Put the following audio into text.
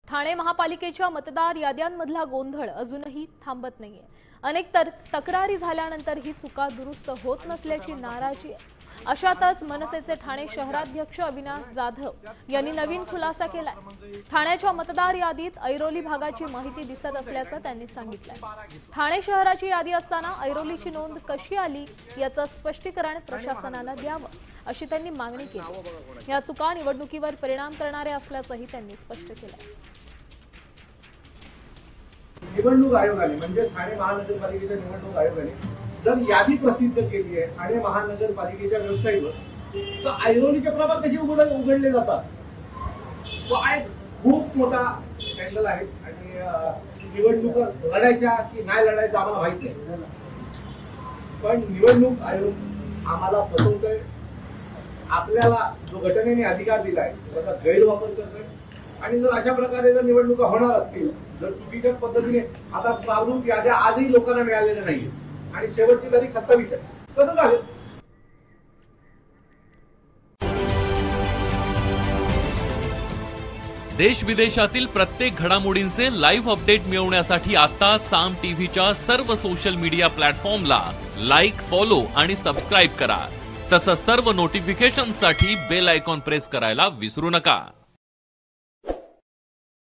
ठाणे महापालिकेच्या मतदार याद्यांमधला गोंधळ अजूनही थांबत नाहीये। अनेक तक्रारी झाल्यानंतरही चुका दुरुस्त होत नसल्याची नाराजी आहे। अशातच मनसेचे ठाणे शहराध्यक्ष अविनाश जाधव यांनी नवीन खुलासा केलाय। ठाण्याच्या मतदार यादीत ऐरोली भागाची माहिती दिसत असल्याचं त्यांनी सांगितलंय। ठाणे शहराची यादी असताना ऐरोलीची नोंद कशी आली याचं स्पष्टीकरण प्रशासनाला द्यावं अशी त्यांनी मागणी केली। या चुका निवडणुकीवर परिणाम करणाऱ्या असल्याचंही त्यांनी स्पष्ट केलंय। निवडणूक आयोगाने म्हणजे ठाणे महानगरपालिकेच्या निवडणूक आयोगाने जर यादी प्रसिद्ध केली आहे ठाणे महानगरपालिकेच्या वेबसाईटवर, तर ऐरोलीचे प्रभाग कसे उघडले जातात तो एक खूप मोठा स्कॅन्डल आहे। आणि निवडणूक लढायच्या की नाही लढायच्या आम्हाला माहित नाही, पण निवडणूक आयोग आम्हाला फसवतोय। आपल्याला जो घटनेने अधिकार दिलाय त्याचा गैरवापर करतोय। आणि जर अशा प्रकारे जर निवडणुका होणार असतील, जर चुकीच्या पद्धतीने आता प्रारूप याद्या आजही लोकांना मिळालेल्या नाहीये आणि शेवटची तारीख 27 आहे, कसं झालं? देश विदेशातील प्रत्येक घडामोडींचे लाईव्ह अपडेट मिळवण्यासाठी आता साम टीव्हीच्या सर्व सोशल मीडिया प्लॅटफॉर्मला लाईक, फॉलो आणि सबस्क्राईब करा। तसंच सर्व नोटिफिकेशनसाठी बेल आयकॉन प्रेस करायला विसरू नका।